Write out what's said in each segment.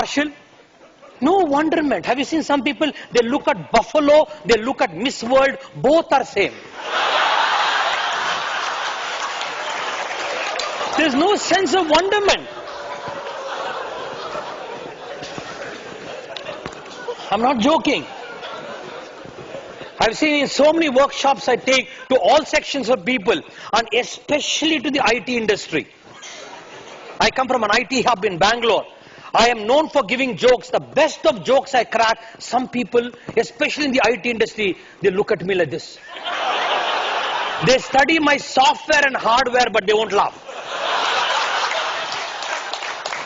partial. No wonderment. Have you seen some people, they look at Buffalo, they look at Miss World, both are same. There's no sense of wonderment. I'm not joking. I've seen in so many workshops I take to all sections of people, and especially to the IT industry. I come from an IT hub in Bangalore. I am known for giving jokes. The best of jokes I crack, some people, especially in the IT industry, they look at me like this. They study my software and hardware, but they won't laugh.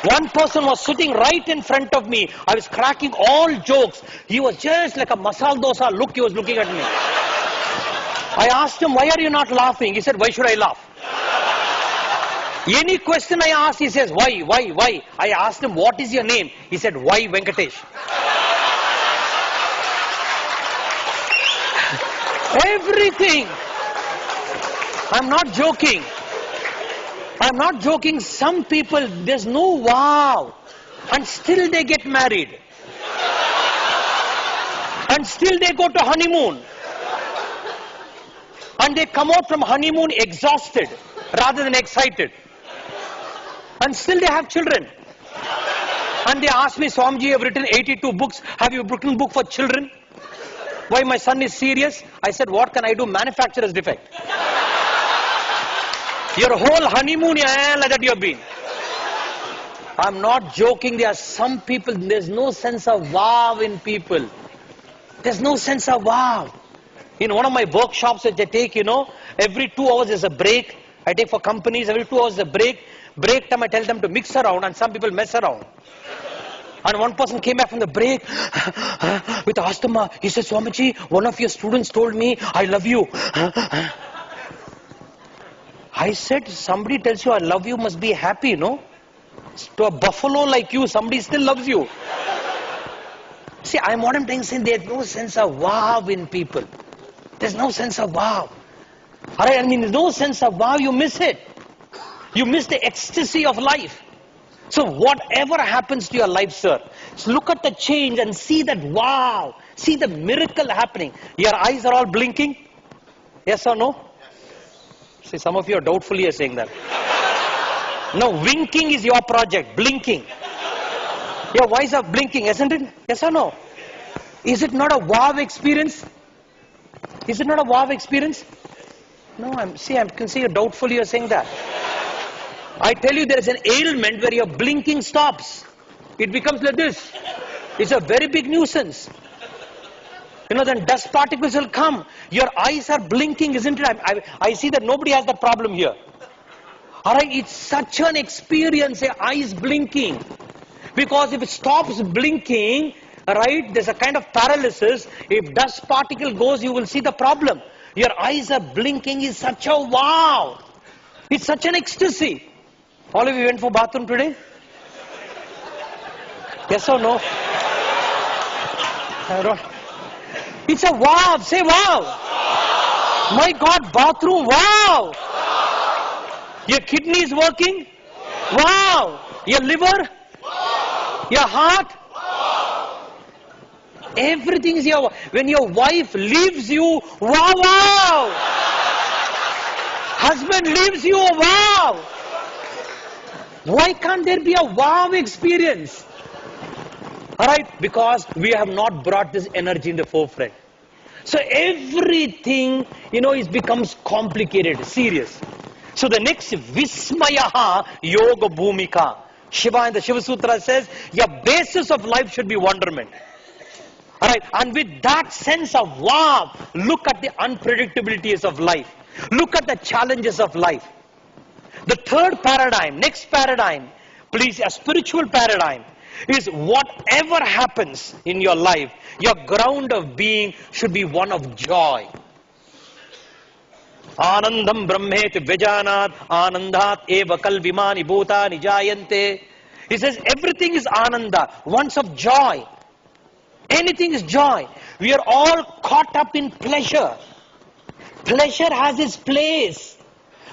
One person was sitting right in front of me. I was cracking all jokes. He was just like a masala dosa look. He was looking at me. I asked him, why are you not laughing? He said, why should I laugh? Any question I asked, he says, why? I asked him, what is your name? He said, why Venkatesh? Everything. I'm not joking. I'm not joking. Some people, there's no wow. And still they get married. And still they go to honeymoon. And they come out from honeymoon exhausted rather than excited. And still they have children. And they ask me, Swamiji, I've written 82 books. Have you written a book for children? Why, my son is serious? I said, what can I do? Manufacturer's defect. Your whole honeymoon, like that you have been. I'm not joking. There are some people, there's no sense of wow in people. There's no sense of wow. In one of my workshops which I take, every 2 hours is a break. I take for companies, every 2 hours is a break. Break time I tell them to mix around, and some people mess around. And one person came back from the break with asthma. He said, Swamiji, one of your students told me, I love you. I said, somebody tells you I love you, must be happy, no? To a buffalo like you, somebody still loves you. See, what I'm trying to say, there's no sense of wow in people. There's no sense of wow. Alright, there's no sense of wow, you miss it. You miss the ecstasy of life. So whatever happens to your life, sir, look at the change and see that wow. See the miracle happening. Your eyes are all blinking? Yes or no? See, some of you are doubtfully saying that. No, winking is your project. Blinking. Your eyes are blinking, isn't it? Yes or no? Is it not a wow experience? Is it not a wow experience? No, I can see you doubtfully you're saying that. I tell you, there is an ailment where your blinking stops. It becomes like this. It's a very big nuisance. Then dust particles will come. Your eyes are blinking, isn't it? I see that nobody has that problem here. Alright, it's such an experience, your eyes blinking. Because if it stops blinking, right, there's a kind of paralysis. If dust particle goes, you will see the problem. Your eyes are blinking is such a wow. It's such an ecstasy. All of you went for bathroom today? Yes or no? I don't. It's a wow. Say wow. Wow. My God, bathroom, wow. Wow. Your kidney is working? Wow. Your liver? Wow. Your heart? Wow. Everything is here. When your wife leaves you, wow, wow. Husband leaves you, wow. Why can't there be a wow experience? Alright, because we have not brought this energy in the forefront. So everything, it becomes complicated, serious. So the next, Vismayaha Yoga Bhumika. Shiva in the Shiva Sutra says, your basis of life should be wonderment. Alright, and with that sense of wow, look at the unpredictabilities of life. Look at the challenges of life. The third paradigm, next paradigm, please, a spiritual paradigm, is whatever happens in your life, your ground of being should be one of joy. Anandam brahmet vijanat anandat eva kalvimani bhutani jayante. He says everything is ananda, once of joy. Anything is joy. We are all caught up in pleasure. Pleasure has its place.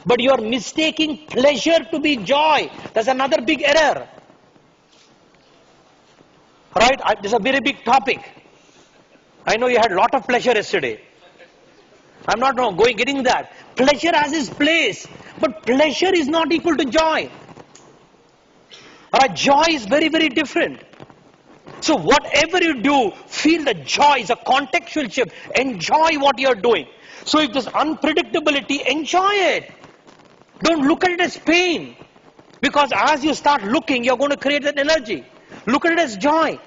But you are mistaking pleasure to be joy. That's another big error. Right? This is a very big topic. I know you had a lot of pleasure yesterday. I'm not getting that. Pleasure has its place, but pleasure is not equal to joy. Alright, joy is very, very different. So whatever you do, feel the joy. Is a contextual shift. Enjoy what you're doing. So if there's unpredictability, enjoy it. Don't look at it as pain. Because as you start looking, you're going to create that energy. Look at it as joy.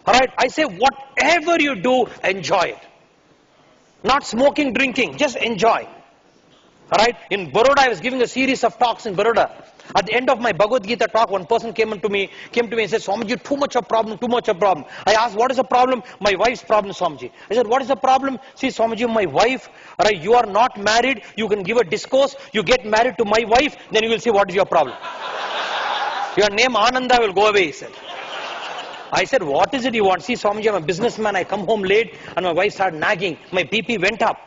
Alright, I say whatever you do, enjoy it. Not smoking, drinking, just enjoy. Alright, in Baroda, I was giving a series of talks in Baroda. At the end of my Bhagavad Gita talk, one person came to me and said, Swamiji, too much of problem. I asked, what is the problem? My wife's problem, Swamiji. I said, what is the problem? See, Swamiji, my wife, right, you are not married, you can give a discourse, you get married to my wife, then you will see what is your problem. Your name Ananda will go away, he said. I said, what is it you want? See, Swamiji, I'm a businessman, I come home late and my wife started nagging. My BP went up.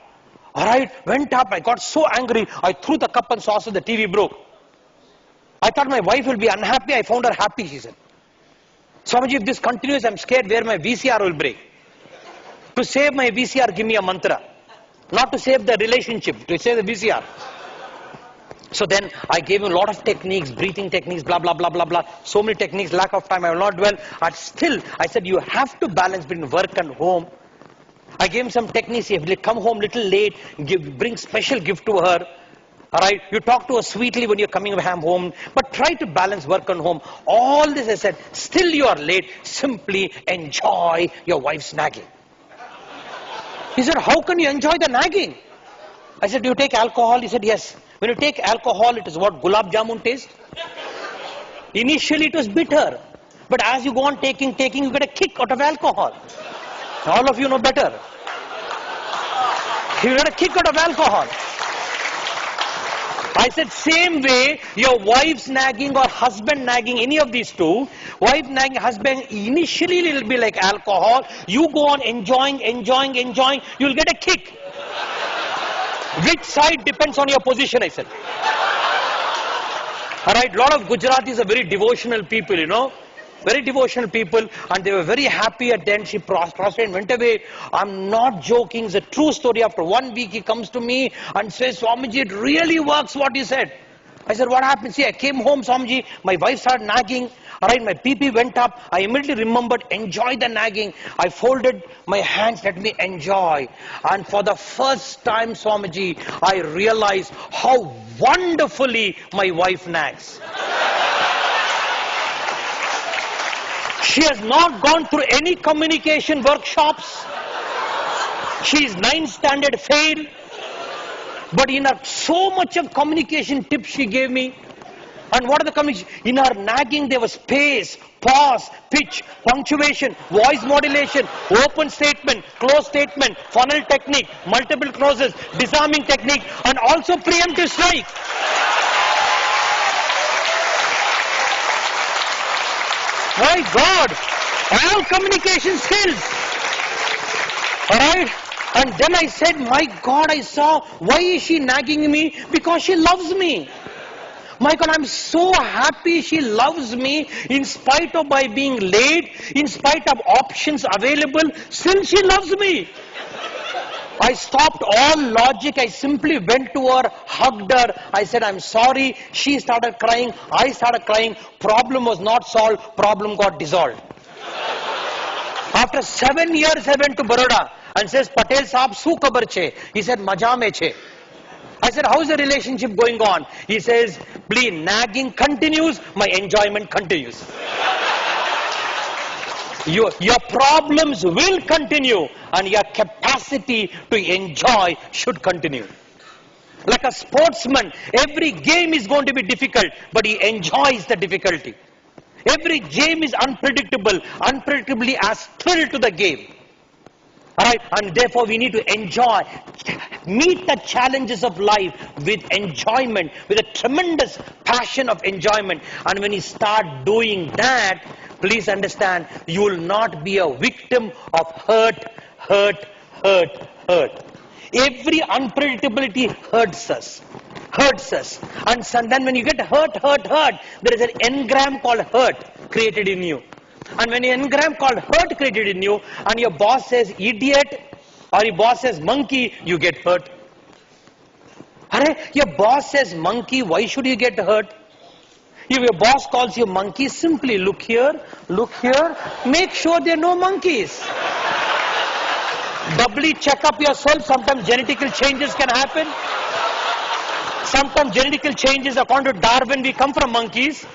Alright, went up. I got so angry, I threw the cup and saucer, the TV broke. I thought my wife will be unhappy. I found her happy, she said. Swamiji, if this continues, I'm scared where my VCR will break. To save my VCR, give me a mantra. Not to save the relationship, to save the VCR. So then I gave him a lot of techniques, breathing techniques, blah, blah, blah, blah, blah. So many techniques, lack of time, I will not dwell. But still, I said, you have to balance between work and home. I gave him some techniques. If they come home little late, bring special gift to her. Alright, you talk to her sweetly when you're coming home, but try to balance work and home. All this I said, still you are late, simply enjoy your wife's nagging. He said, how can you enjoy the nagging? I said, do you take alcohol? He said, yes. When you take alcohol, it is what gulab jamun taste. Initially it was bitter, but as you go on taking, you get a kick out of alcohol. All of you know better. You get a kick out of alcohol. I said, same way, your wife's nagging or husband nagging, any of these two, wife nagging, husband, initially it will be like alcohol. You go on enjoying, you'll get a kick. Which side depends on your position, I said. Alright, a lot of Gujaratis are very devotional people, you know. Very devotional people, and they were very happy at the end. She prostrated and went away. I'm not joking, it's a true story. After 1 week, he comes to me and says, Swamiji, it really works what you said. I said, what happened? See, I came home, Swamiji, my wife started nagging. Alright, my BP went up. I immediately remembered, enjoy the nagging. I folded my hands, let me enjoy. And for the first time, Swamiji, I realized how wonderfully my wife nags. She has not gone through any communication workshops. She is 9th standard fail. But in her so much of communication tips she gave me. And what are the communication? In her nagging there was space, pause, pitch, punctuation, voice modulation, open statement, close statement, funnel technique, multiple clauses, disarming technique, and also preemptive strike. My God, all communication skills. Alright? And then I said, my God, I saw, why is she nagging me? Because she loves me. My God, I'm so happy she loves me in spite of my being late, in spite of options available, still she loves me. I stopped all logic. I simply went to her, hugged her. I said, I'm sorry. She started crying. I started crying. Problem was not solved. Problem got dissolved. After 7 years, I went to Baroda and says, Patel Saab, su kabar che? He said, Maja me che. I said, how is the relationship going on? He says, please, nagging continues, my enjoyment continues. Your problems will continue and your capacity to enjoy should continue. Like a sportsman, every game is going to be difficult, but he enjoys the difficulty. Every game is unpredictable, unpredictably as thrill to the game. Alright, and therefore we need to enjoy, meet the challenges of life with enjoyment, with a tremendous passion of enjoyment. And when you start doing that, please understand, you will not be a victim of hurt. Every unpredictability hurts us. And then when you get hurt, there is an engram called hurt created in you. And when an engram called hurt created in you, and your boss says idiot, or your boss says monkey, you get hurt. Your boss says monkey, why should you get hurt? If your boss calls you monkey, simply look here, make sure there are no monkeys. Doubly check up yourself. Sometimes genetical changes can happen. Sometimes genetical changes, according to Darwin, we come from monkeys.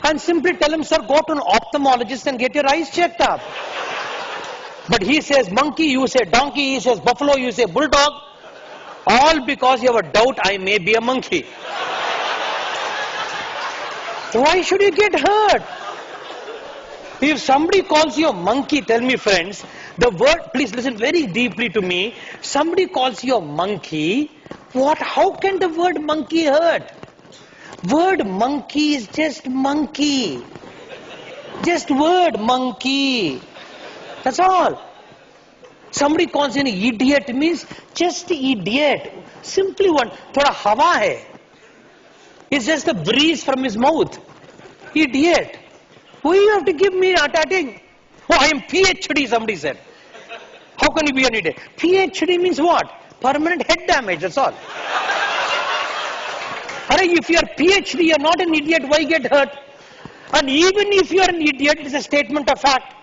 And simply tell him, sir, go to an ophthalmologist and get your eyes checked up. But he says monkey, you say donkey, he says buffalo, you say bulldog. All because you have a doubt I may be a monkey. Why should you get hurt? If somebody calls you a monkey, tell me friends, the word, please listen very deeply to me. Somebody calls you a monkey, how can the word monkey hurt? Word monkey is just monkey. Just word monkey. That's all. Somebody calls you an idiot means just idiot. Simply one. Thoda hawa hai. It's just a breeze from his mouth. Idiot. Why you have to give me attacking? Oh, I am PhD, somebody said. How can you be an idiot? PhD means what? Permanent head damage, that's all. If you are PhD, you are not an idiot, why get hurt? And even if you are an idiot, it's a statement of fact.